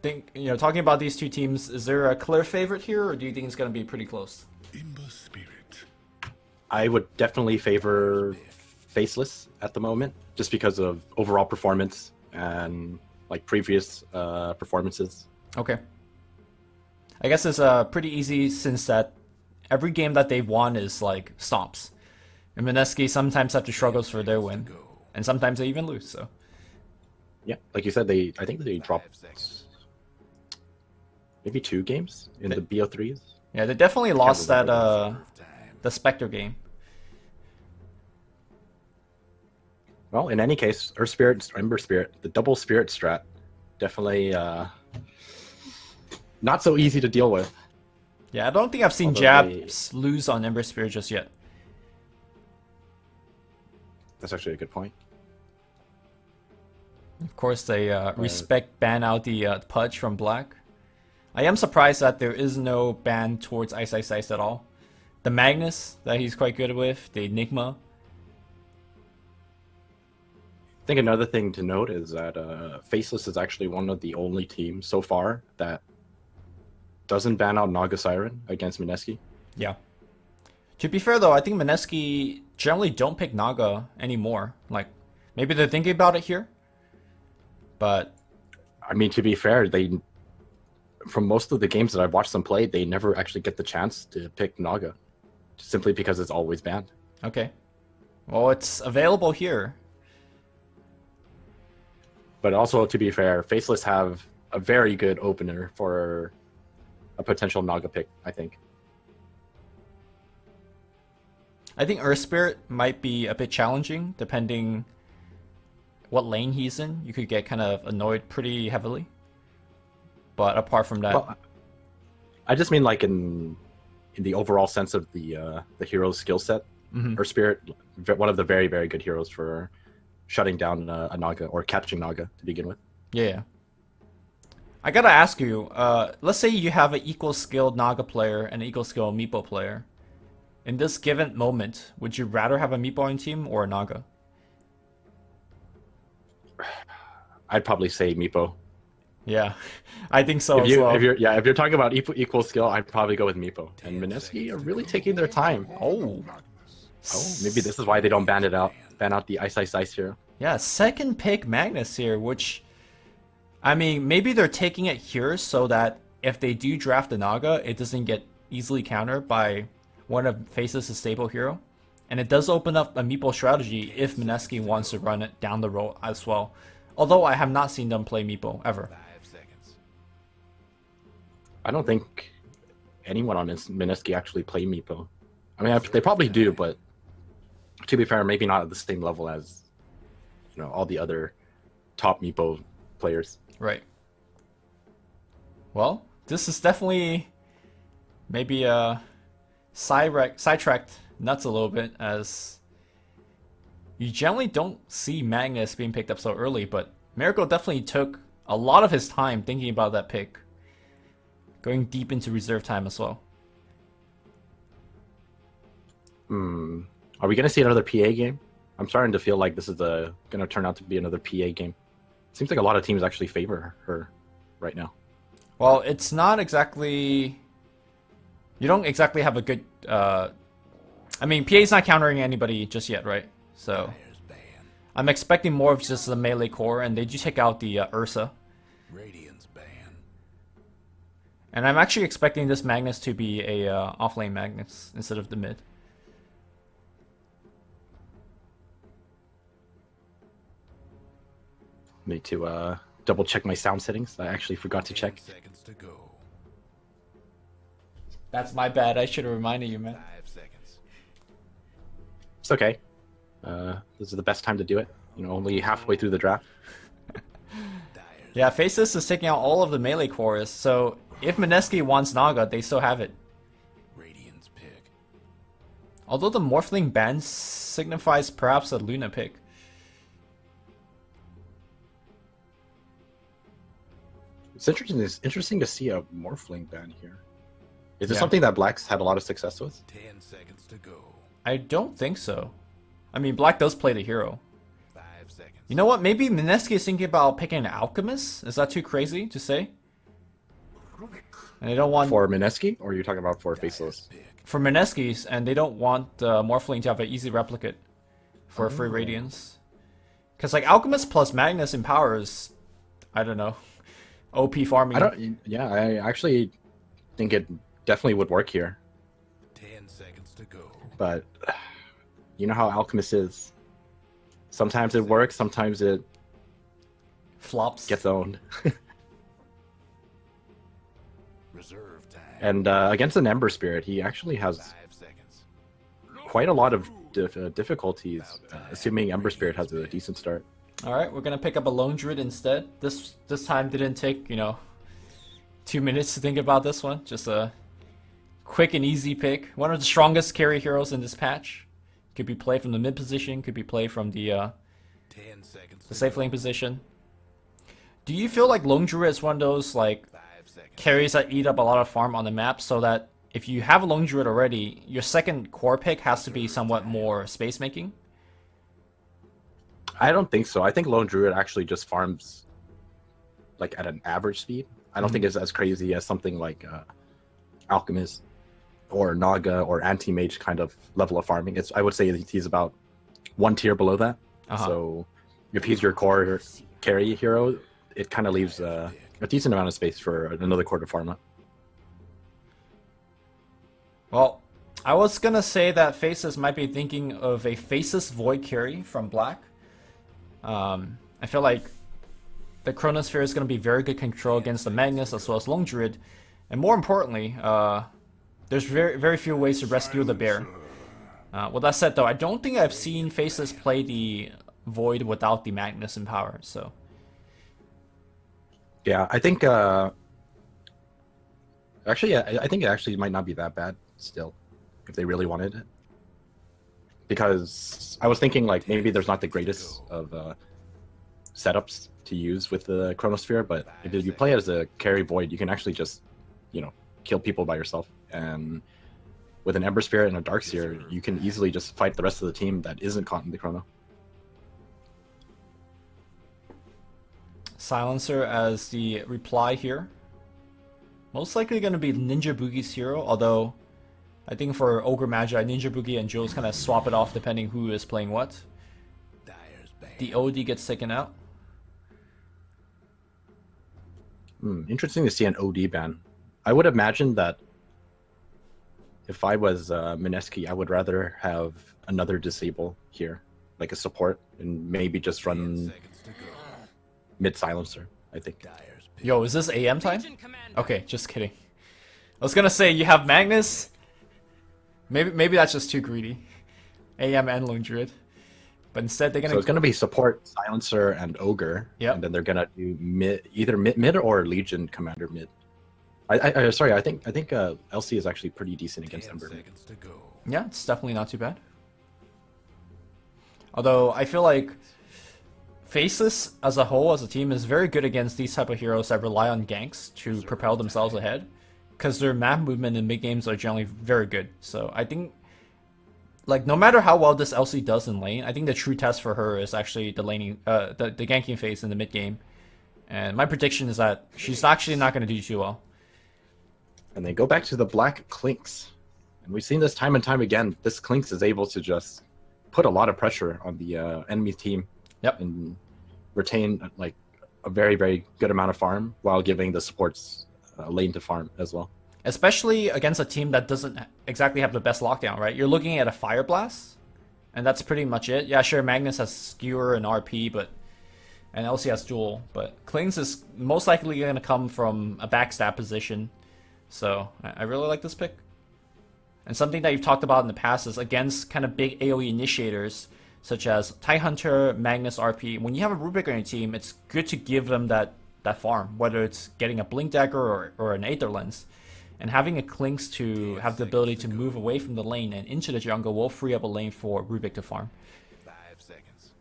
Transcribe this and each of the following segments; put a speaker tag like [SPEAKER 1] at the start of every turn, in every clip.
[SPEAKER 1] think, talking about these two teams, is there a clear favorite here, or do you think it's going to be pretty close?
[SPEAKER 2] I would definitely favor Faceless at the moment, just because of overall performance and like previous performances.
[SPEAKER 1] Okay. I guess it's pretty easy since that every game that they've won is like stomps. And Mineski sometimes have to struggle for their win. And sometimes they even lose, so.
[SPEAKER 2] Yeah, like you said, I think they dropped maybe 2 games in the BO3s.
[SPEAKER 1] Yeah, they definitely lost that the Spectre game.
[SPEAKER 2] Well, in any case, Earth Spirit, Ember Spirit, the double Spirit strat, definitely not so easy to deal with.
[SPEAKER 1] Yeah, I don't think I've seen Jabs lose on Ember Spirit just yet.
[SPEAKER 2] That's actually a good point.
[SPEAKER 1] Of course, they respect ban out the Pudge from Black. I am surprised that there is no ban towards Ice Ice Ice at all. The Magnus that he's quite good with, the Enigma.
[SPEAKER 2] I think another thing to note is that Faceless is actually one of the only teams so far that doesn't ban out Naga Siren against Mineski.
[SPEAKER 1] Yeah. To be fair though, I think Mineski generally don't pick Naga anymore. Like, maybe they're thinking about it here. But
[SPEAKER 2] I mean, to be fair, from most of the games that I've watched them play, they never actually get the chance to pick Naga, simply because it's always banned.
[SPEAKER 1] Okay. Well, it's available here.
[SPEAKER 2] But also, to be fair, Faceless have a very good opener for a potential Naga pick, I think.
[SPEAKER 1] I think Earth Spirit might be a bit challenging, depending what lane he's in. You could get kind of annoyed pretty heavily. But apart from that...
[SPEAKER 2] Well, I just mean like in the overall sense of the hero's skill set.
[SPEAKER 1] Mm-hmm.
[SPEAKER 2] Earth Spirit, one of the very, very good heroes for shutting down a Naga or catching Naga to begin with.
[SPEAKER 1] Yeah. I gotta ask you, let's say you have an equal skilled Naga player and an equal skilled Meepo player. In this given moment, would you rather have a Meepo on your team or a Naga?
[SPEAKER 2] I'd probably say Meepo.
[SPEAKER 1] Yeah, I think so
[SPEAKER 2] as
[SPEAKER 1] well.
[SPEAKER 2] If you're talking about equal skill, I'd probably go with Meepo. And Mineski are really taking their time.
[SPEAKER 1] Oh,
[SPEAKER 2] maybe this is why they don't ban out the Ice Ice Ice here.
[SPEAKER 1] Yeah, second pick Magnus here, which, I mean, maybe they're taking it here so that if they do draft the Naga, it doesn't get easily countered by one of Faceless' stable hero. And it does open up a Meepo strategy if Mineski wants to run it down the road as well. Although I have not seen them play Meepo ever.
[SPEAKER 2] I don't think anyone on Mineski actually play Meepo. I mean, they probably do, but to be fair, maybe not at the same level as all the other top Meepo players.
[SPEAKER 1] Right. Well, this is definitely maybe sidetracked nuts a little bit, as you generally don't see Magnus being picked up so early, but Miracle definitely took a lot of his time thinking about that pick, going deep into reserve time as well.
[SPEAKER 2] Are we going to see another PA game? I'm starting to feel like this is going to turn out to be another PA game. Seems like a lot of teams actually favor her right now.
[SPEAKER 1] Well, it's not exactly... You don't exactly have a good... I mean, PA's not countering anybody just yet, right? So I'm expecting more of just the melee core, and they do take out the Ursa.
[SPEAKER 3] Radiant's ban.
[SPEAKER 1] And I'm actually expecting this Magnus to be a offlane Magnus instead of the mid.
[SPEAKER 2] Need to double check my sound settings. I actually forgot to check.
[SPEAKER 3] Seconds to go.
[SPEAKER 1] That's my bad. I should have reminded you, man.
[SPEAKER 3] 5 seconds.
[SPEAKER 2] It's okay. This is the best time to do it. Only halfway through the draft.
[SPEAKER 1] Yeah, Faceless is taking out all of the melee cores, so if Mineski wants Naga, they still have it.
[SPEAKER 3] Radiant's pick.
[SPEAKER 1] Although the Morphling ban signifies perhaps a Luna pick.
[SPEAKER 2] It's interesting to see a Morphling ban here. Is this
[SPEAKER 1] Yeah.
[SPEAKER 2] something that Black's had a lot of success with?
[SPEAKER 3] 10 seconds to go.
[SPEAKER 1] I don't think so. I mean, Black does play the hero.
[SPEAKER 3] 5 seconds.
[SPEAKER 1] You know what? Maybe Mineski is thinking about picking an Alchemist? Is that too crazy to say? And they don't want
[SPEAKER 2] For Mineski, or are you talking about for Faceless?
[SPEAKER 1] for Mineski's, and they don't want Morphling to have an easy replicate for free Radiance. Because like Alchemist plus Magnus in power is, I don't know, OP farming.
[SPEAKER 2] I don't. Yeah, I actually think it definitely would work here.
[SPEAKER 3] 10 seconds to go.
[SPEAKER 2] But you know how Alchemist is. Sometimes it works, sometimes it
[SPEAKER 1] Flops.
[SPEAKER 2] gets owned.
[SPEAKER 3] Reserve time.
[SPEAKER 2] And against an Ember Spirit, he actually has
[SPEAKER 3] 5 seconds.
[SPEAKER 2] quite a lot of difficulties, assuming Ember Spirit has a decent start.
[SPEAKER 1] All right, we're gonna pick up a Lone Druid instead. This time didn't take 2 minutes to think about this one. Just a quick and easy pick. One of the strongest carry heroes in this patch. Could be played from the mid position. Could be played from the
[SPEAKER 3] 10 seconds.
[SPEAKER 1] the safe lane position. Do you feel like Lone Druid is one of those like
[SPEAKER 3] 5 seconds.
[SPEAKER 1] carries that eat up a lot of farm on the map, so that if you have a Lone Druid already, your second core pick has to be somewhat more space making?
[SPEAKER 2] I don't think so. I think Lone Druid actually just farms like at an average speed. I don't think it's as crazy as something like Alchemist or Naga or Anti-Mage kind of level of farming. I would say he's about one tier below that. So if he's your core carry hero, it kind of leaves a decent amount of space for another core to farm up.
[SPEAKER 1] Well, I was gonna say that Faceless might be thinking of a Faceless Void carry from Black. I feel like the Chronosphere is gonna be very good control against the Magnus as well as Lone Druid, and more importantly, there's very few ways to rescue the bear. With that said, though, I don't think I've seen Faceless play the Void without the Magnus in power. So
[SPEAKER 2] Yeah, I think actually, yeah, I think it actually might not be that bad still, if they really wanted it. Because I was thinking like maybe there's not the greatest of setups to use with the Chronosphere, but if you play it as a carry Void, you can actually just, kill people by yourself. And with an Ember Spirit and a Darkseer, you can easily just fight the rest of the team that isn't caught in the Chrono.
[SPEAKER 1] Silencer as the reply here. Most likely going to be Ninja Boogie's hero, although I think for Ogre Magi, Ninja Boogie and Jules kind of swap it off depending who is playing what.
[SPEAKER 3] Dyer's bane.
[SPEAKER 1] The OD gets taken out.
[SPEAKER 2] Interesting to see an OD ban. I would imagine that if I was Mineski, I would rather have another disable here, like a support, and maybe just
[SPEAKER 3] 10
[SPEAKER 2] run
[SPEAKER 3] seconds to go.
[SPEAKER 2] mid silencer. I think.
[SPEAKER 3] Dyer's pick.
[SPEAKER 1] Yo, is this AM time? Okay, just kidding. I was gonna say you have Magnus. Maybe that's just too greedy. AM and Lone Druid. But instead they're gonna
[SPEAKER 2] So it's gonna be support, silencer, and ogre.
[SPEAKER 1] Yep.
[SPEAKER 2] And then they're gonna do either mid or Legion commander mid. Sorry, I think LC is actually pretty decent against
[SPEAKER 3] 10
[SPEAKER 2] Ember.
[SPEAKER 3] seconds to go.
[SPEAKER 1] Yeah, it's definitely not too bad. Although I feel like Faceless as a whole, as a team, is very good against these type of heroes that rely on ganks to propel themselves ahead, because their map movement in mid games are generally very good. So I think, like, no matter how well this LC does in lane, I think the true test for her is actually the laning, the ganking phase in the mid game. And my prediction is that she's actually not going to do too well.
[SPEAKER 2] And they go back to the black Clinks. And we've seen this time and time again. This Clinks is able to just put a lot of pressure on the enemy team.
[SPEAKER 1] Yep.
[SPEAKER 2] And retain like a very, very good amount of farm while giving the supports lane to farm as well.
[SPEAKER 1] Especially against a team that doesn't exactly have the best lockdown, right? You're looking at a Fire Blast, and that's pretty much it. Yeah, sure, Magnus has Skewer and RP, and LC has Duel, but Klings is most likely going to come from a backstab position. So I really like this pick. And something that you've talked about in the past is against kind of big AoE initiators, such as Tidehunter, Magnus, RP. When you have a Rubik on your team, it's good to give them that farm, whether it's getting a Blink Dagger or an Aether Lens. And having a Clinks to have the ability to move away from the lane and into the jungle will free up a lane for Rubik to farm.
[SPEAKER 3] 5 seconds.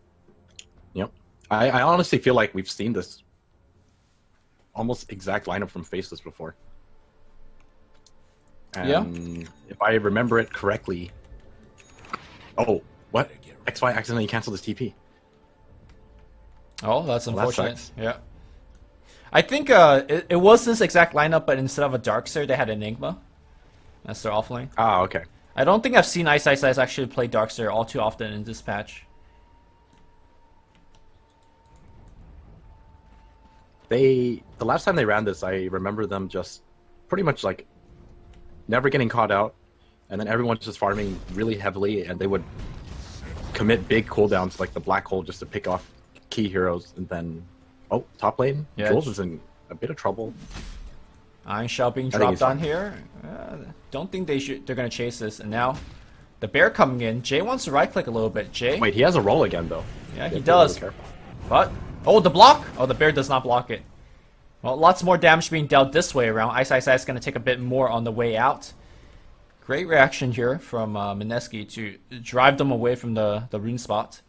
[SPEAKER 2] Yep. I honestly feel like we've seen this almost exact lineup from Faceless before. And if I remember it correctly... Oh, what? XY accidentally canceled his TP.
[SPEAKER 1] Oh, that's
[SPEAKER 2] Well, that
[SPEAKER 1] unfortunate.
[SPEAKER 2] sucks.
[SPEAKER 1] Yeah. I think it was this exact lineup, but instead of a Darkseer, they had Enigma. That's their offlane.
[SPEAKER 2] Ah, okay.
[SPEAKER 1] I don't think I've seen Ice actually play Darkseer all too often in this patch.
[SPEAKER 2] The last time they ran this, I remember them just pretty much like never getting caught out, and then everyone's just farming really heavily, and they would commit big cooldowns like the black hole just to pick off key heroes, and then top lane,
[SPEAKER 1] Yeah.
[SPEAKER 2] Jules is in a bit of trouble.
[SPEAKER 1] Iron Shell being
[SPEAKER 2] think
[SPEAKER 1] dropped
[SPEAKER 2] he's
[SPEAKER 1] on
[SPEAKER 2] fine.
[SPEAKER 1] here. Don't think they're gonna chase this, and now the bear coming in. Jay wants to right click a little bit. Jay,
[SPEAKER 2] Wait, he has a roll again though.
[SPEAKER 1] yeah,
[SPEAKER 2] You
[SPEAKER 1] he
[SPEAKER 2] have to be really
[SPEAKER 1] does.
[SPEAKER 2] careful.
[SPEAKER 1] But the block. Oh, the bear does not block it. Well, lots more damage being dealt this way around. Ice is gonna take a bit more on the way out. Great reaction here from Mineski to drive them away from the rune spot.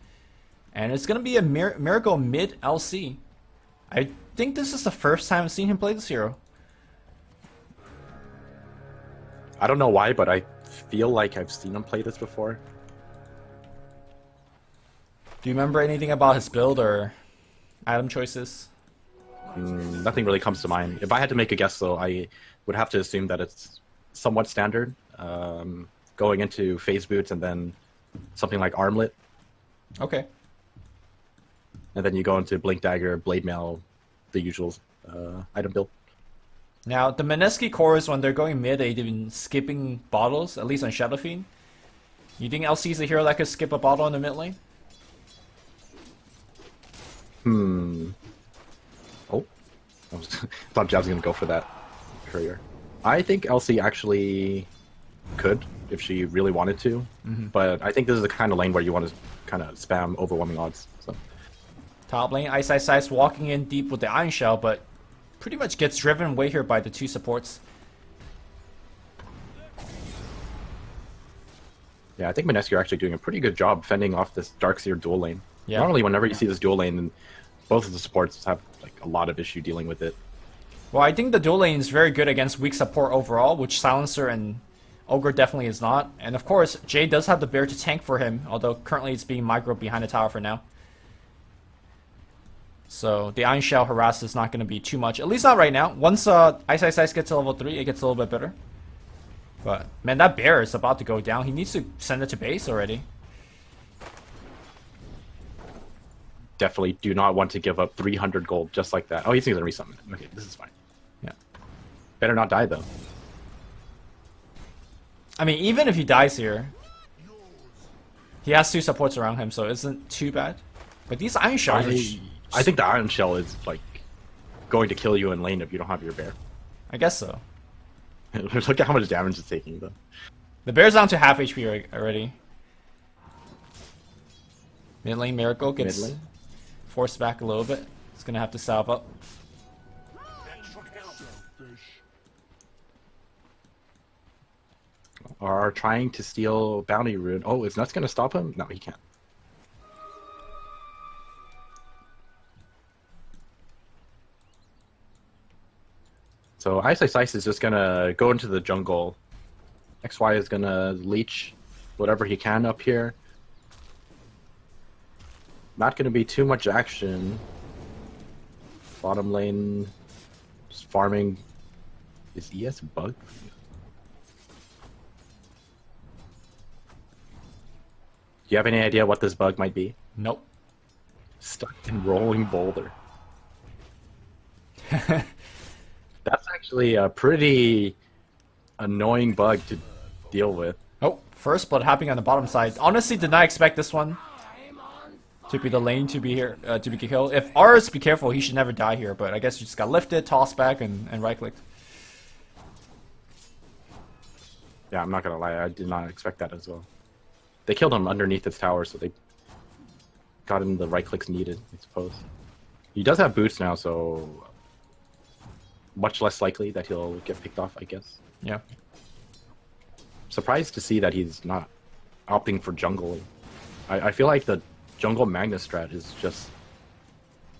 [SPEAKER 1] And it's going to be a Miracle mid LC. I think this is the first time I've seen him play this hero.
[SPEAKER 2] I don't know why, but I feel like I've seen him play this before.
[SPEAKER 1] Do you remember anything about his build or item choices?
[SPEAKER 2] Nothing really comes to mind. If I had to make a guess, though, I would have to assume that it's somewhat standard, going into phase boots and then something like armlet,
[SPEAKER 1] Okay.
[SPEAKER 2] and then you go into blink dagger, blade mail, the usual item build.
[SPEAKER 1] Now, the Mineski cores, when they're going mid, they've been skipping bottles, at least on Shadow Fiend. You think LC is a hero that could skip a bottle in the mid lane?
[SPEAKER 2] Oh, thought Jazz was gonna go for that courier. I think LC actually could if she really wanted to, but I think this is the kind of lane where you want to kind of spam overwhelming odds. So
[SPEAKER 1] Top lane, Ice walking in deep with the Iron Shell, but pretty much gets driven away here by the two supports.
[SPEAKER 2] yeah, I think Mineski are actually doing a pretty good job fending off this Darkseer dual lane.
[SPEAKER 1] Yeah.
[SPEAKER 2] Normally, whenever you see this dual lane, both of the supports have like a lot of issue dealing with it.
[SPEAKER 1] Well, I think the dual lane is very good against weak support overall, which Silencer and Ogre definitely is not. And of course, Jay does have the bear to tank for him, although currently it's being micro behind the tower for now. So the Iron Shell harass is not going to be too much, at least not right now. Once Ice gets to level 3, it gets a little bit better. But man, that bear is about to go down. He needs to send it to base already.
[SPEAKER 2] Definitely do not want to give up 300 gold just like that. Oh, he's going to resummon it. Okay, this is fine.
[SPEAKER 1] Yeah.
[SPEAKER 2] Better not die though.
[SPEAKER 1] I mean, even if he dies here, he has 2 supports around him, so it isn't too bad. But these Iron Shells
[SPEAKER 2] I think the Iron Shell is like going to kill you in lane if you don't have your bear.
[SPEAKER 1] I guess so.
[SPEAKER 2] Look at how much damage it's taking though.
[SPEAKER 1] The bear's down to half HP already. Mid lane Miracle gets
[SPEAKER 2] Mid lane?
[SPEAKER 1] forced back a little bit. It's gonna have to salve up.
[SPEAKER 2] Are trying to steal bounty rune. Oh, is Nuts going to stop him? No, he can't. So Ice is just going to go into the jungle. XY is going to leech whatever he can up here. Not going to be too much action. Bottom lane, just farming. Is ES bugged? Do you have any idea what this bug might be?
[SPEAKER 1] Nope.
[SPEAKER 2] Stuck in rolling boulder. That's actually a pretty annoying bug to deal with.
[SPEAKER 1] Oh, first blood happening on the bottom side. Honestly, did not expect this one to be the lane to be here to be killed. If Rs be careful, he should never die here. But I guess you just got lifted, tossed back, and right clicked.
[SPEAKER 2] Yeah, I'm not gonna lie, I did not expect that as well. They killed him underneath his tower, so they got him the right clicks needed, I suppose. He does have boots now, so much less likely that he'll get picked off, I guess.
[SPEAKER 1] Yeah.
[SPEAKER 2] Surprised to see that he's not opting for jungle. I feel like the jungle Magnus strat is just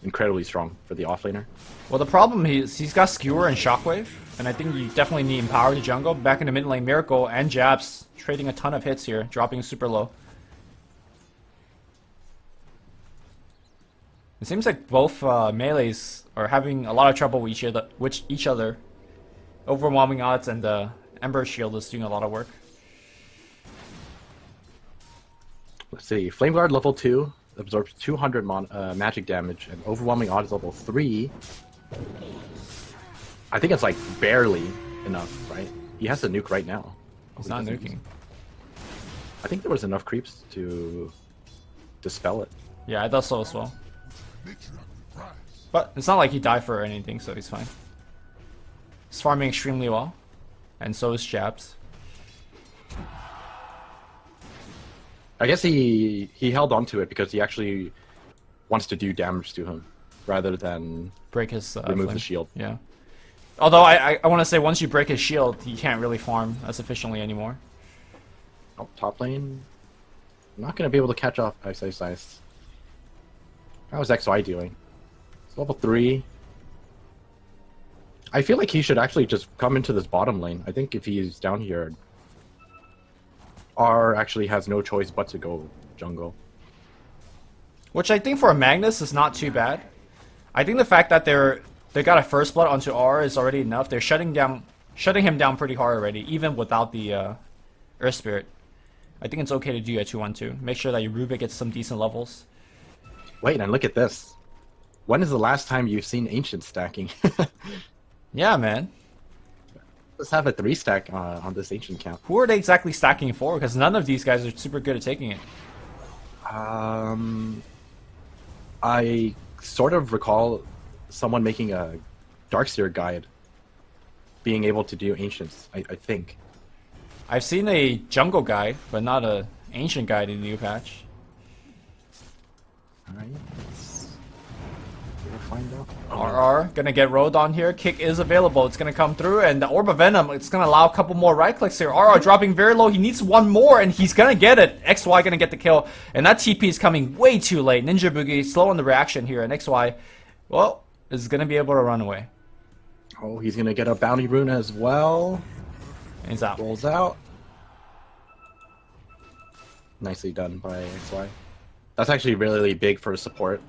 [SPEAKER 2] incredibly strong for the offlaner.
[SPEAKER 1] Well, the problem is he's got Skewer and Shockwave, and I think you definitely need Empower to jungle. Back in the mid lane, Miracle and Jabs trading a ton of hits here, dropping super low. It seems like both melees are having a lot of trouble with each other. Overwhelming odds and the Ember Shield is doing a lot of work.
[SPEAKER 2] Let's see. Flame Guard level 2 absorbs 200 magic damage, and Overwhelming Odds level 3. I think it's like barely enough, right? He has to nuke right now.
[SPEAKER 1] He's not nuking.
[SPEAKER 2] I think there was enough creeps to dispel it.
[SPEAKER 1] Yeah, I thought so as well. But it's not like he died for anything, so he's fine. He's farming extremely well. And so is Jabs.
[SPEAKER 2] I guess he held on to it because he actually wants to do damage to him rather than
[SPEAKER 1] Break his
[SPEAKER 2] remove
[SPEAKER 1] flame.
[SPEAKER 2] the shield.
[SPEAKER 1] Yeah. Although I want to say once you break his shield, he can't really farm as efficiently anymore.
[SPEAKER 2] Oh, top lane. Not going to be able to catch off Ice. How's XY doing? It's level 3. I feel like he should actually just come into this bottom lane. I think if he's down here, R actually has no choice but to go jungle.
[SPEAKER 1] Which I think for a Magnus is not too bad. I think the fact that they got a first blood onto R is already enough. They're shutting him down pretty hard already, even without the Earth Spirit. I think it's okay to do a 2-1-2. Make sure that your Rubik gets some decent levels.
[SPEAKER 2] Wait, and look at this. When is the last time you've seen Ancient stacking?
[SPEAKER 1] Yeah, man.
[SPEAKER 2] Let's have a 3 stack on this Ancient count.
[SPEAKER 1] Who are they exactly stacking for? Because none of these guys are super good at taking it.
[SPEAKER 2] I sort of recall someone making a Darkseer guide being able to do Ancients, I think.
[SPEAKER 1] I've seen a jungle guide, but not a ancient guide in the new patch.
[SPEAKER 2] Alright, let's find out.
[SPEAKER 1] RR gonna get rolled on here. Kick is available. It's gonna come through, and the Orb of Venom. It's gonna allow a couple more right clicks here. RR dropping very low. He needs one more, and he's gonna get it. XY gonna get the kill, and that TP is coming way too late. Ninja Boogie slow on the reaction here, and XY, well, is gonna be able to run away.
[SPEAKER 2] Oh, he's gonna get a bounty rune as well.
[SPEAKER 1] And he's out.
[SPEAKER 2] Rolls out. Nicely done by XY. That's actually really big for a support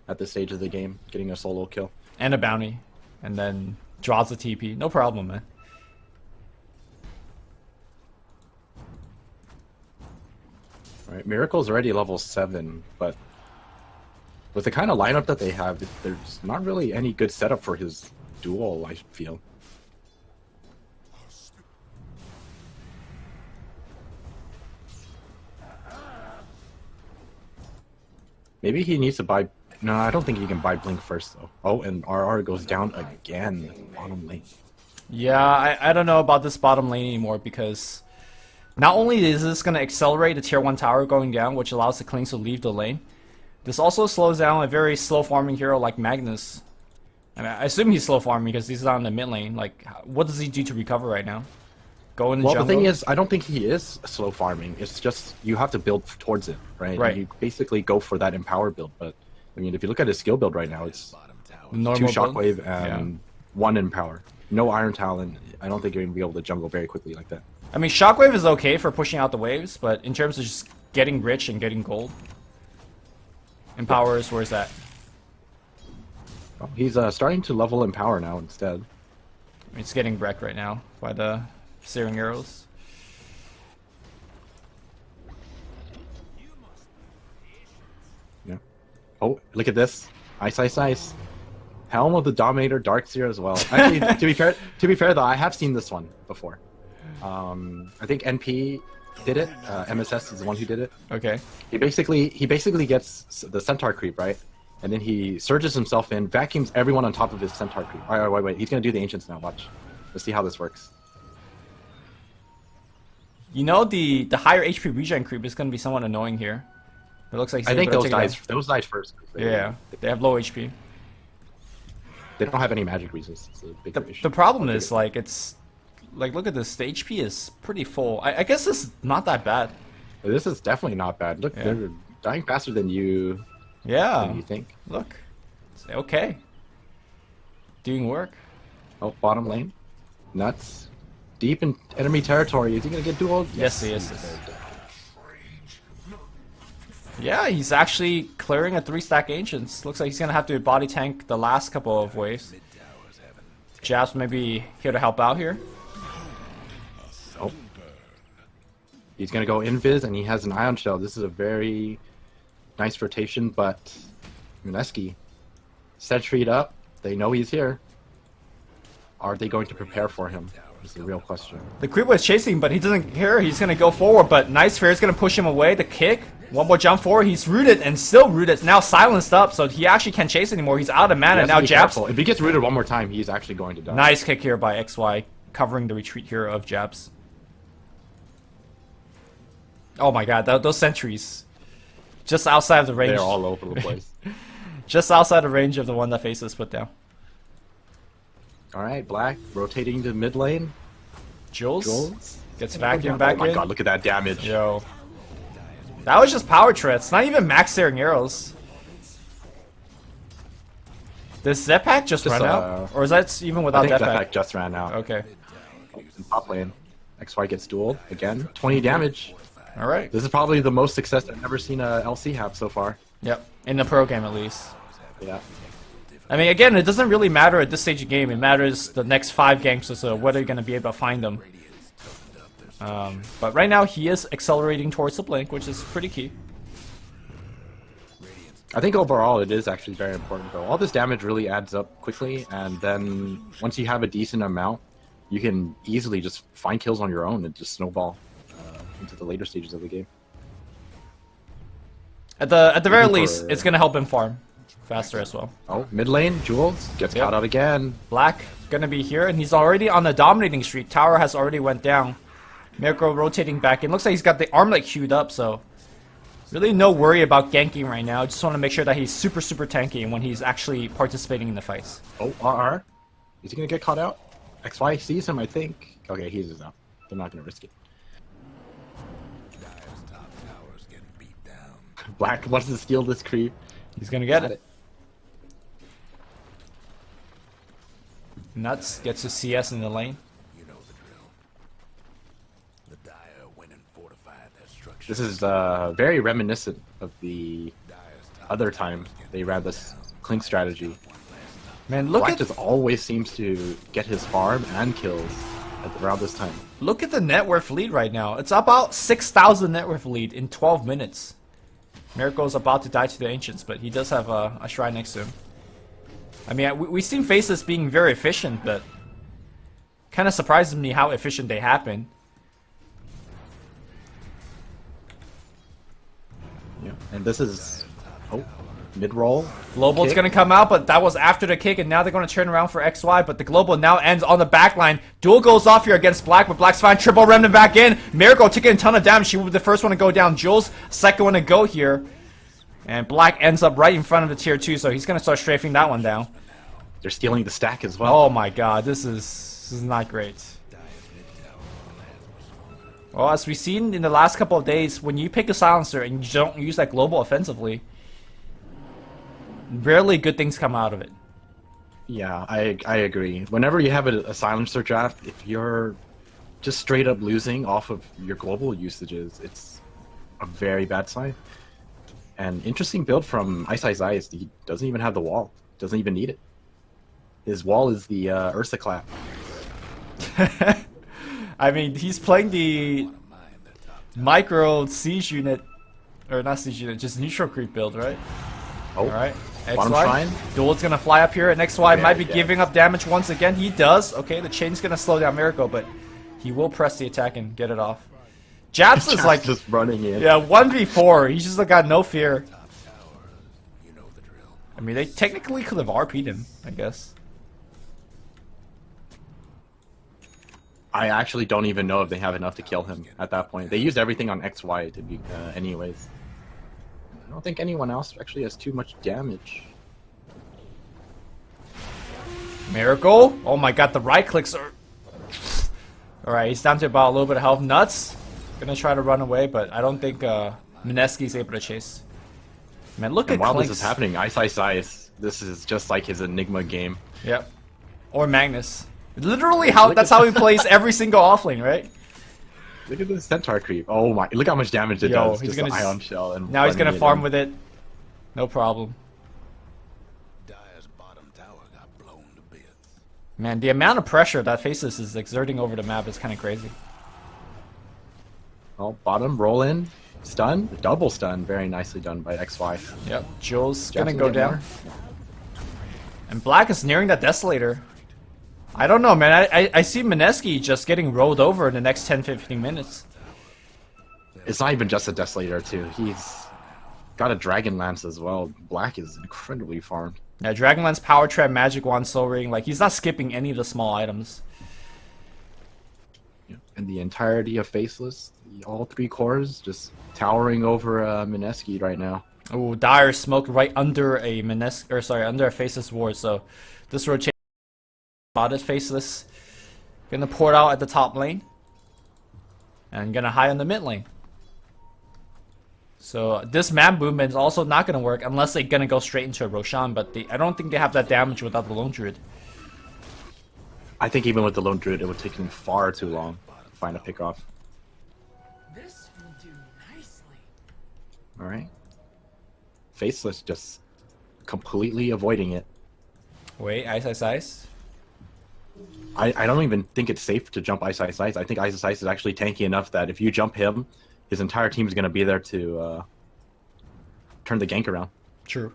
[SPEAKER 2] at this stage of the game, getting a solo kill.
[SPEAKER 1] And a bounty, and then draws the TP. No problem, man.
[SPEAKER 2] Right, Miracle's already level 7, but with the kind of lineup that they have, there's not really any good setup for his duel, I feel. Maybe he needs to buy... No, I don't think he can buy Blink first, though. Oh, and RR goes down again. Bottom lane.
[SPEAKER 1] Yeah, I don't know about this bottom lane anymore, because not only is this going to accelerate the tier 1 tower going down, which allows the Klings to leave the lane, this also slows down a very slow farming hero like Magnus. I mean, I assume he's slow farming because he's not in the mid lane. Like, what does he do to recover right now? Go in the jungle?
[SPEAKER 2] The thing is, I don't think he is slow farming. It's just, you have to build towards it, right?
[SPEAKER 1] Right.
[SPEAKER 2] You basically go for that empower build, but I mean, if you look at his skill build right now, it's
[SPEAKER 3] Bottom tower.
[SPEAKER 2] 2
[SPEAKER 1] Normal build?
[SPEAKER 2] shockwave and 1 empower. No Iron Talon. I don't think you're going to be able to jungle very quickly like that.
[SPEAKER 1] I mean, Shockwave is okay for pushing out the waves, but in terms of just getting rich and getting gold, Empowers, where's that?
[SPEAKER 2] Well, he's starting to level empower now instead.
[SPEAKER 1] It's getting wrecked right now by the searing arrows.
[SPEAKER 2] Yeah. Oh, look at this. Ice. Helm of the Dominator, Darkseer as well. Actually, to be fair though, I have seen this one before. I think NP did it. MSS is the one who did it.
[SPEAKER 1] Okay.
[SPEAKER 2] He basically gets the Centaur creep, right? And then he surges himself in, vacuums everyone on top of his Centaur creep. Wait. He's gonna do the Ancients now. Watch. Let's see how this works.
[SPEAKER 1] You know, the higher HP regen creep is going to be somewhat annoying here. It looks like he's
[SPEAKER 2] I think
[SPEAKER 1] able
[SPEAKER 2] those
[SPEAKER 1] to take it
[SPEAKER 2] dies first.
[SPEAKER 1] Yeah, they have low HP.
[SPEAKER 2] They don't have any magic resist. It's a bigger issue.
[SPEAKER 1] The problem is, like, it's... Like, look at this. The HP is pretty full. I guess this is not that bad.
[SPEAKER 2] This is definitely not bad. Look,
[SPEAKER 1] Yeah.
[SPEAKER 2] they're dying faster than you
[SPEAKER 1] Yeah.
[SPEAKER 2] think.
[SPEAKER 1] Look. It's okay. Doing work.
[SPEAKER 2] Oh, bottom lane. Nuts. Deep in enemy territory. Is he gonna get dueled?
[SPEAKER 1] Yes, he is. Yeah, he's actually clearing a 3-stack Ancients. Looks like he's gonna have to body tank the last couple of waves. Jabs maybe here to help out here.
[SPEAKER 2] Oh. He's gonna go invis, and he has an Ion Shell. This is a very nice rotation, but Mineski sentry'd up. They know he's here. Are they going to prepare for him? Is the real question.
[SPEAKER 1] The creep was chasing, but he doesn't care. He's gonna go forward, but Nice Fair is gonna push him away. The kick, one more jump forward. He's rooted and still rooted. Now silenced up, so he actually can't chase anymore. He's out of mana. Now Jabs.
[SPEAKER 2] Careful. If he gets rooted one more time, he's actually going to die.
[SPEAKER 1] Nice kick here by XY, covering the retreat here of Jabs. Oh my god, those sentries. Just outside of the range.
[SPEAKER 2] They're all over the place.
[SPEAKER 1] Just outside the range of the one that Faceless put down.
[SPEAKER 2] Alright, Black rotating to mid lane.
[SPEAKER 1] Jules gets vacuumed back in.
[SPEAKER 2] Oh my god, look at that damage.
[SPEAKER 1] Yo. That was just power threats, not even max staring arrows. Does Zeppack just run out? Or is that even without
[SPEAKER 2] I think
[SPEAKER 1] Zeppack?
[SPEAKER 2] Zeppack just ran out.
[SPEAKER 1] Okay.
[SPEAKER 2] In top lane. XY gets dueled again. 20 damage.
[SPEAKER 1] Alright.
[SPEAKER 2] This is probably the most success I've ever seen a LC have so far.
[SPEAKER 1] Yep. In the pro game at least.
[SPEAKER 2] Yeah.
[SPEAKER 1] I mean, again, it doesn't really matter at this stage of the game. It matters the next 5 games or so, whether you're going to be able to find them. But right now, he is accelerating towards the blink, which is pretty key.
[SPEAKER 2] I think overall it is actually very important though. All this damage really adds up quickly, and then once you have a decent amount, you can easily just find kills on your own and just snowball into the later stages of the game.
[SPEAKER 1] At the very least, it's going to help him farm faster as well.
[SPEAKER 2] Oh, mid lane, Jules gets caught out again.
[SPEAKER 1] Black gonna be here, and he's already on the dominating streak. Tower has already went down. Miracle rotating back in. Looks like he's got the armlet queued up, so really no worry about ganking right now. Just want to make sure that he's super tanky when he's actually participating in the fights.
[SPEAKER 2] Oh, RR. Is he gonna get caught out? XY sees him, I think. Okay, he's just out. They're not gonna risk it. Black wants to steal this creep.
[SPEAKER 1] He's gonna get it. Nuts gets to CS in the lane.
[SPEAKER 3] You know the drill. The Dire went and fortified their structure.
[SPEAKER 2] This is very reminiscent of the other time they ran this Clink strategy.
[SPEAKER 1] Man, look
[SPEAKER 2] Black
[SPEAKER 1] at
[SPEAKER 2] just always seems to get his farm and kills around this time.
[SPEAKER 1] look at the net worth lead right now. It's about 6,000 net worth lead in 12 minutes. Miracle's about to die to the Ancients, but he does have a shrine next to him. I mean, we've seen Faceless being very efficient, but kind of surprises me how efficient they happen.
[SPEAKER 2] Yeah, and this is mid roll.
[SPEAKER 1] Global's gonna come out, but that was after the kick, and now they're gonna turn around for XY. But the Global now ends on the backline. Duel goes off here against Black, but Black's fine. Triple Remnant back in. Miracle taking a ton of damage. She will be the first one to go down. Jules, second one to go here. And Black ends up right in front of the tier 2, so he's gonna start strafing that one down.
[SPEAKER 2] They're stealing the stack as well.
[SPEAKER 1] Oh my god, this is not great. Well, as we've seen in the last couple of days, when you pick a silencer and you don't use that global offensively, rarely good things come out of it.
[SPEAKER 2] Yeah, I agree. Whenever you have a silencer draft, if you're just straight up losing off of your global usages, it's a very bad sign. And interesting build from Ice. He doesn't even have the wall. Doesn't even need it. His wall is the Ursa clap.
[SPEAKER 1] I mean, he's playing the micro siege unit, or not siege unit, just neutral creep build, right?
[SPEAKER 2] Oh,
[SPEAKER 1] Alright,
[SPEAKER 2] bottom shrine.
[SPEAKER 1] Duel's gonna fly up here, and XY
[SPEAKER 2] Okay,
[SPEAKER 1] might be
[SPEAKER 2] yeah.
[SPEAKER 1] giving up damage once again. He does. Okay, the chain's gonna slow down Miracle, but he will press the attack and get it off. Jabs is like,
[SPEAKER 2] just running in.
[SPEAKER 1] yeah, 1v4. He's just got no fear. I mean, they technically could have RP'd him, I guess.
[SPEAKER 2] I actually don't even know if they have enough to kill him at that point. They used everything on XY to be, anyways. I don't think anyone else actually has too much damage.
[SPEAKER 1] Miracle? Oh my god, the right clicks are... Alright, he's down to about a little bit of health. Nuts gonna try to run away, but I don't think Mineski's able to chase. Man, look
[SPEAKER 2] And
[SPEAKER 1] at
[SPEAKER 2] while
[SPEAKER 1] Clinks.
[SPEAKER 2] this is happening, Ice, this is just like his Enigma game.
[SPEAKER 1] Yep. Or Magnus. Literally, that's how he plays every single offlane, right?
[SPEAKER 2] Look at this centaur creep. Oh my! Look how much damage it
[SPEAKER 1] Yo,
[SPEAKER 2] does.
[SPEAKER 1] he's
[SPEAKER 2] Just
[SPEAKER 1] gonna
[SPEAKER 2] the ion shell and
[SPEAKER 1] now he's gonna
[SPEAKER 2] running it
[SPEAKER 1] farm
[SPEAKER 2] in.
[SPEAKER 1] with it. No problem.
[SPEAKER 3] Dyer's bottom tower got blown to bits.
[SPEAKER 1] Man, the amount of pressure that Faceless is exerting over the map is kind of crazy.
[SPEAKER 2] Oh, bottom roll in, stun, double stun. Very nicely done by XY.
[SPEAKER 1] Yep, Jules
[SPEAKER 2] Jabs
[SPEAKER 1] gonna
[SPEAKER 2] can
[SPEAKER 1] go
[SPEAKER 2] get
[SPEAKER 1] down.
[SPEAKER 2] more.
[SPEAKER 1] And Black is nearing that Desolator. I don't know, man. I see Mineski just getting rolled over in the next 10-15 minutes.
[SPEAKER 2] It's not even just a Desolator too. He's got a Dragon Lance as well. Black is incredibly farmed.
[SPEAKER 1] Yeah, Dragonlance, Power Trap, Magic Wand, Soul Ring. Like, he's not skipping any of the small items.
[SPEAKER 2] And the entirety of Faceless, all 3 cores, just towering over Mineski right now.
[SPEAKER 1] Ooh, Dire smoke right under a under a Faceless ward. So this rotation spotted Faceless. Gonna pour it out at the top lane. And gonna hide on the mid lane. So this map movement is also not gonna work unless they're gonna go straight into a Roshan, but I don't think they have that damage without the Lone Druid.
[SPEAKER 2] I think even with the Lone Druid, it would take him far too long to find a pick off.
[SPEAKER 4] This will do nicely.
[SPEAKER 2] Alright. Faceless just completely avoiding it.
[SPEAKER 1] Wait, ice.
[SPEAKER 2] I don't even think it's safe to jump Ice. I think Ice is actually tanky enough that if you jump him, his entire team is going to be there to turn the gank around.
[SPEAKER 1] True.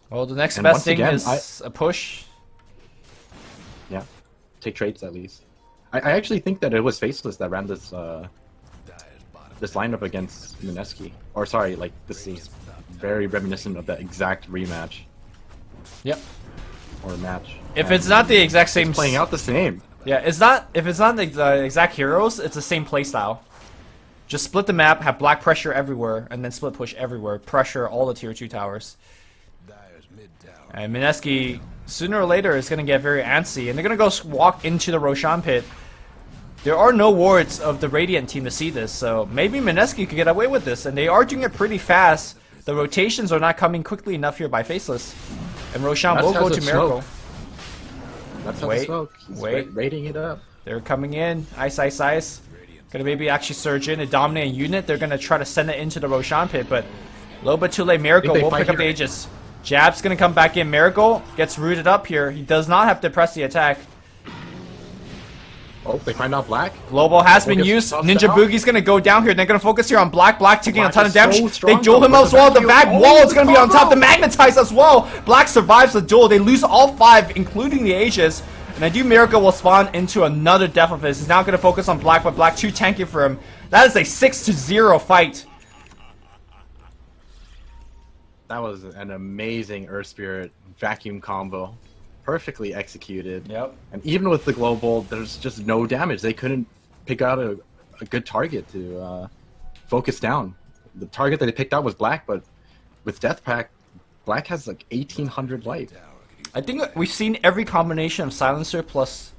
[SPEAKER 1] Well, the next
[SPEAKER 2] And
[SPEAKER 1] best
[SPEAKER 2] once
[SPEAKER 1] thing
[SPEAKER 2] again,
[SPEAKER 1] is a push.
[SPEAKER 2] Yeah, take trades at least. I actually think that it was Faceless that ran this this lineup against Mineski. Or sorry, like this is very reminiscent of that exact rematch
[SPEAKER 1] Yep.
[SPEAKER 2] or match.
[SPEAKER 1] If
[SPEAKER 2] And
[SPEAKER 1] it's not the exact same,
[SPEAKER 2] it's playing out the same.
[SPEAKER 1] yeah, it's not. If it's not the exact heroes, it's the same playstyle. Just split the map, have black pressure everywhere, and then split push everywhere. Pressure all the tier 2 towers.
[SPEAKER 3] Dyer's mid tower.
[SPEAKER 1] And Mineski, sooner or later, is going to get very antsy, and they're going to go walk into the Roshan pit. There are no wards of the Radiant team to see this, so maybe Mineski could get away with this, and they are doing it pretty fast. The rotations are not coming quickly enough here by Faceless. And Roshan
[SPEAKER 2] That's
[SPEAKER 1] will go
[SPEAKER 2] has
[SPEAKER 1] to
[SPEAKER 2] a
[SPEAKER 1] Miracle.
[SPEAKER 2] smoke. That's not
[SPEAKER 1] Wait,
[SPEAKER 2] the smoke. He's
[SPEAKER 1] wait.
[SPEAKER 2] rating it up.
[SPEAKER 1] They're coming in. Ice. Gonna maybe actually surge in and dominate a unit. They're gonna try to send it into the Roshan pit, but a little bit too late. Miracle
[SPEAKER 2] they
[SPEAKER 1] will
[SPEAKER 2] fight
[SPEAKER 1] pick up the
[SPEAKER 2] here.
[SPEAKER 1] Aegis. Jab's gonna come back in. Miracle gets rooted up here. He does not have to press the attack.
[SPEAKER 2] Oh, they find out Black.
[SPEAKER 1] Global has been
[SPEAKER 2] Focus
[SPEAKER 1] used.
[SPEAKER 2] tossed
[SPEAKER 1] Ninja
[SPEAKER 2] out.
[SPEAKER 1] Boogie's gonna go down here. They're gonna focus here on Black. Black taking a
[SPEAKER 2] Black
[SPEAKER 1] ton of
[SPEAKER 2] is
[SPEAKER 1] damage.
[SPEAKER 2] so
[SPEAKER 1] They
[SPEAKER 2] strong,
[SPEAKER 1] duel him
[SPEAKER 2] though,
[SPEAKER 1] out
[SPEAKER 2] with
[SPEAKER 1] as well.
[SPEAKER 2] the
[SPEAKER 1] The back
[SPEAKER 2] vacuum.
[SPEAKER 1] wall
[SPEAKER 2] Oh,
[SPEAKER 1] is gonna be on top. The
[SPEAKER 2] combo.
[SPEAKER 1] magnetize as well. Black survives the duel. They lose all 5, including the Aegis. And I do Miracle will spawn into another death of his. He's now gonna focus on Black, but Black too tanky for him. That is a 6-0 fight.
[SPEAKER 2] That was an amazing Earth Spirit vacuum combo. Perfectly executed.
[SPEAKER 1] Yep.
[SPEAKER 2] And even with the global, there's just no damage. They couldn't pick out a good target to focus down. The target that they picked out was Black, but with Death Pack, Black has like 1800 life.
[SPEAKER 1] I think we've seen every combination of Silencer plus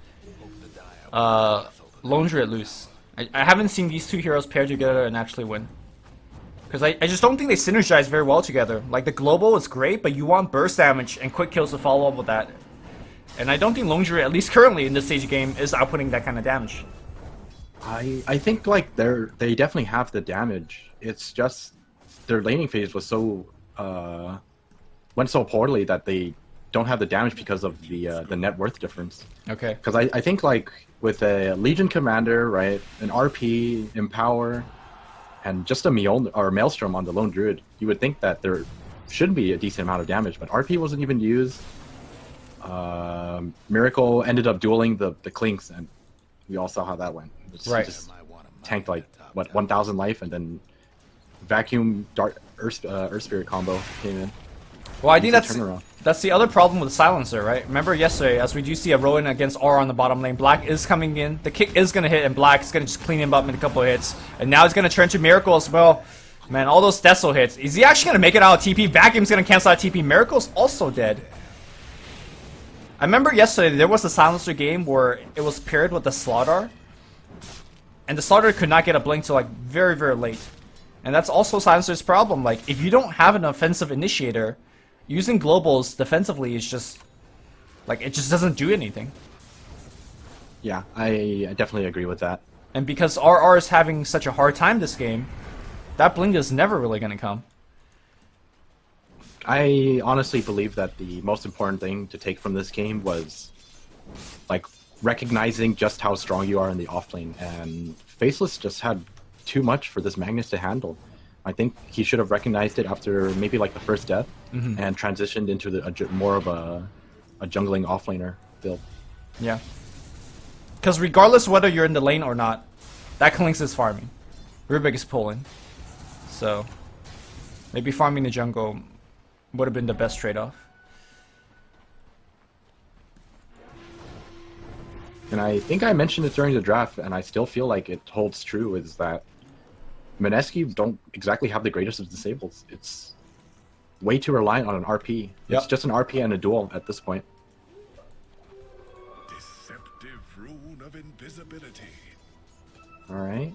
[SPEAKER 1] Lone Druid loose. I haven't seen these two heroes paired together and actually win. Because I just don't think they synergize very well together. Like, the global is great, but you want burst damage and quick kills to follow up with that. And I don't think Lone Druid, at least currently in this stage of game, is outputting that kind of damage.
[SPEAKER 2] I think like they definitely have the damage. It's just their laning phase was so went so poorly that they don't have the damage because of the net worth difference.
[SPEAKER 1] Okay.
[SPEAKER 2] Because I think like with a Legion Commander, right, an RP, Empower, and just a Maelstrom on the Lone Druid, you would think that there should be a decent amount of damage, but RP wasn't even used. Miracle ended up dueling the Clinks, and we all saw how that went.
[SPEAKER 1] Right.
[SPEAKER 2] He just tanked like what 1,000 life, and then Vacuum Dark Earth Spirit combo came in.
[SPEAKER 1] Well, I think
[SPEAKER 2] Easy turnaround.
[SPEAKER 1] that's the other problem with Silencer, right? Remember yesterday, as we do see a Rowan against Aura on the bottom lane, Black is coming in, the kick is going to hit, and Black is going to just clean him up with a couple of hits. And now he's going to turn to Miracle as well. Man, all those Deso hits. Is he actually going to make it out of TP? Vacuum's going to cancel out TP. Miracle's also dead. I remember yesterday, there was a Silencer game where it was paired with the Slaughter. And the Slaughter could not get a blink till like very, very late. And that's also Silencer's problem. Like, if you don't have an offensive initiator, using globals defensively is just like, it just doesn't do anything.
[SPEAKER 2] Yeah, I definitely agree with that.
[SPEAKER 1] And because RR is having such a hard time this game, that blink is never really going to come.
[SPEAKER 2] I honestly believe that the most important thing to take from this game was like recognizing just how strong you are in the offlane, and Faceless just had too much for this Magnus to handle. I think he should have recognized it after maybe like the first death and transitioned into more of a jungling offlaner build.
[SPEAKER 1] Yeah. Because regardless whether you're in the lane or not, that Klink's is farming. Rubik is pulling. So, maybe farming the jungle would have been the best trade-off.
[SPEAKER 2] And I think I mentioned it during the draft, and I still feel like it holds true, is that Mineski don't exactly have the greatest of disables. It's way too reliant on an RP.
[SPEAKER 1] Yep.
[SPEAKER 2] It's just an RP and a duel at this point.
[SPEAKER 3] Deceptive rune of invisibility.
[SPEAKER 2] Alright.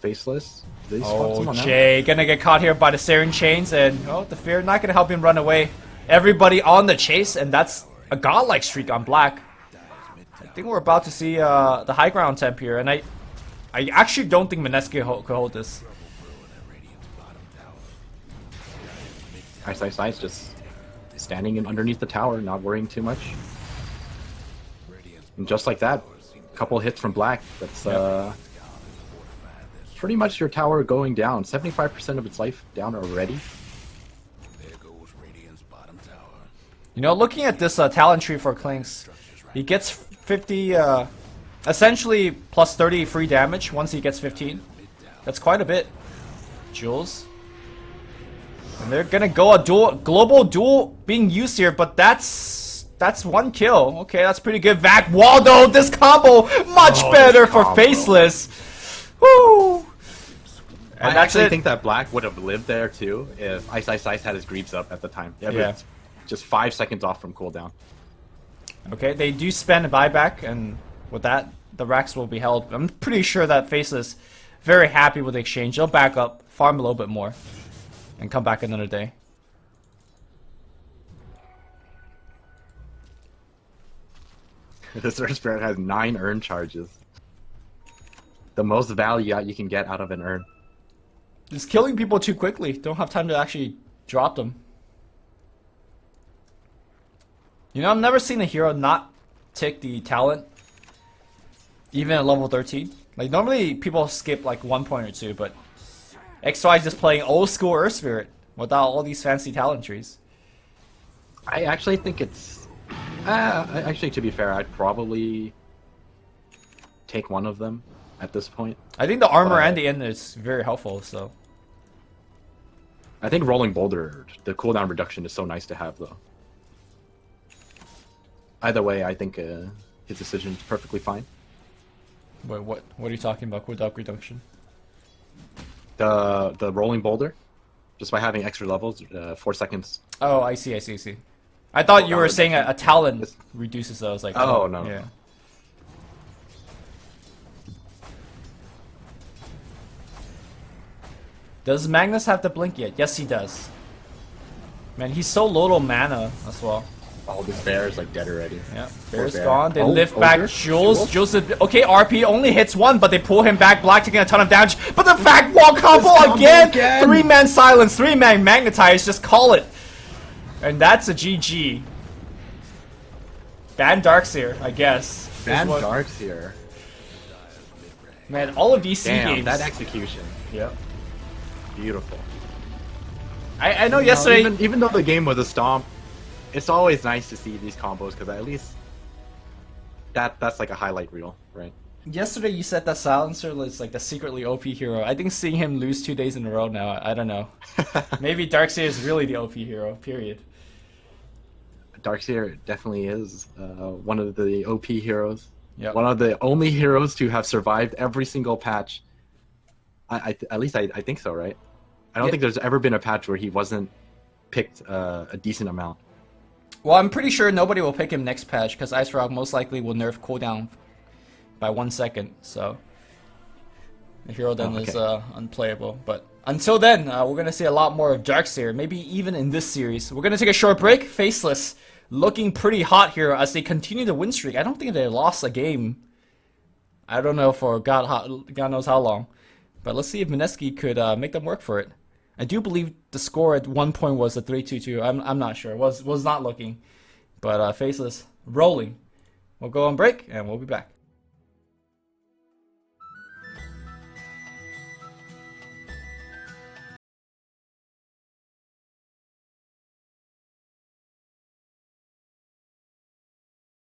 [SPEAKER 2] Faceless. They spot
[SPEAKER 1] Oh,
[SPEAKER 2] someone out.
[SPEAKER 1] Jay gonna get caught here by the Siren Chains, and the fear not gonna help him run away. Everybody on the chase, and that's a godlike streak on Black. I think we're about to see the high ground temp here, and I actually don't think Mineski could hold this.
[SPEAKER 2] Ice just standing underneath the tower, not worrying too much. And just like that, a couple hits from Black. That's pretty much your tower going down. 75% of its life down already.
[SPEAKER 3] There goes Radiant's bottom tower.
[SPEAKER 1] You know, looking at this talent tree for Klinks, he gets 50, essentially plus 30 free damage once he gets 15. That's quite a bit. Jules. And they're gonna go a global duel being used here, but that's one kill. Okay, that's pretty good. Vac Waldo, this combo much better for
[SPEAKER 2] combo.
[SPEAKER 1] Faceless. Woo! And
[SPEAKER 2] I
[SPEAKER 1] that's
[SPEAKER 2] actually
[SPEAKER 1] it.
[SPEAKER 2] think that Black would have lived there too if Ice had his Greaves up at the time. Yeah,
[SPEAKER 1] Yeah.
[SPEAKER 2] but just 5 seconds off from cooldown.
[SPEAKER 1] Okay, they do spend a buyback, and with that, the racks will be held. I'm pretty sure that Faceless very happy with the exchange. They'll back up, farm a little bit more, and come back another day.
[SPEAKER 2] This Earth Spirit has 9 earn charges. The most value you can get out of an earn.
[SPEAKER 1] Just killing people too quickly. Don't have time to actually drop them. You know, I've never seen a hero not tick the talent, even at level 13. Like, normally people skip like 1 point or 2, but XY is just playing old school Earth Spirit without all these fancy talent trees.
[SPEAKER 2] I actually think it's... actually, to be fair, I'd probably take one of them at this point.
[SPEAKER 1] I think the armor and the end is very helpful, so.
[SPEAKER 2] I think Rolling Boulder, the cooldown reduction is so nice to have, though. Either way, I think his decision is perfectly fine.
[SPEAKER 1] Wait, what are you talking about? Cooldown reduction?
[SPEAKER 2] The Rolling Boulder, just by having extra levels, 4 seconds.
[SPEAKER 1] Oh, I see. I thought you were saying a talent reduces those. I was like,
[SPEAKER 2] Oh, no.
[SPEAKER 1] Yeah. Does Magnus have the blink yet? Yes, he does. Man, he's so low on mana as well.
[SPEAKER 2] Oh, this bear is like dead already.
[SPEAKER 1] Yeah, Bear's
[SPEAKER 2] bear.
[SPEAKER 1] gone. They
[SPEAKER 2] Oh,
[SPEAKER 1] lift
[SPEAKER 2] oh,
[SPEAKER 1] back
[SPEAKER 2] there.
[SPEAKER 1] Jules. Jules is, okay, RP only hits one, but they pull him back. Black taking a ton of damage. But the back wall combo again! 3-man silence, 3-man magnetize. Just call it. And that's a GG. Ban Darkseer, I guess.
[SPEAKER 2] Ban
[SPEAKER 1] Is what-
[SPEAKER 2] Darks here.
[SPEAKER 1] Man, all of these C
[SPEAKER 2] Damn,
[SPEAKER 1] games.
[SPEAKER 2] that execution.
[SPEAKER 1] Yeah.
[SPEAKER 2] Beautiful.
[SPEAKER 1] I know
[SPEAKER 2] You know,
[SPEAKER 1] yesterday.
[SPEAKER 2] even though the game was a stomp, it's always nice to see these combos because at least that's like a highlight reel, right?
[SPEAKER 1] Yesterday you said that Silencer was like the secretly OP hero. I think seeing him lose 2 days in a row now, I don't know. Maybe Darkseer is really the OP hero, period.
[SPEAKER 2] Darkseer definitely is one of the OP heroes.
[SPEAKER 1] Yep.
[SPEAKER 2] One of the only heroes to have survived every single patch. At least I think so, right? I don't
[SPEAKER 1] Yeah.
[SPEAKER 2] think there's ever been a patch where he wasn't picked a decent amount.
[SPEAKER 1] Well, I'm pretty sure nobody will pick him next patch because Ice Rock most likely will nerf cooldown by 1 second. So the hero then is unplayable. But until then, we're gonna see a lot more of Darkseer. Maybe even in this series. We're gonna take a short break. Faceless looking pretty hot here as they continue the win streak. I don't think they lost a game I don't know for God knows how long. But let's see if Mineski could make them work for it. I do believe the score at one point was a 3-2-2. I'm not sure. Was not looking. But Faceless rolling. We'll go on break and we'll be back.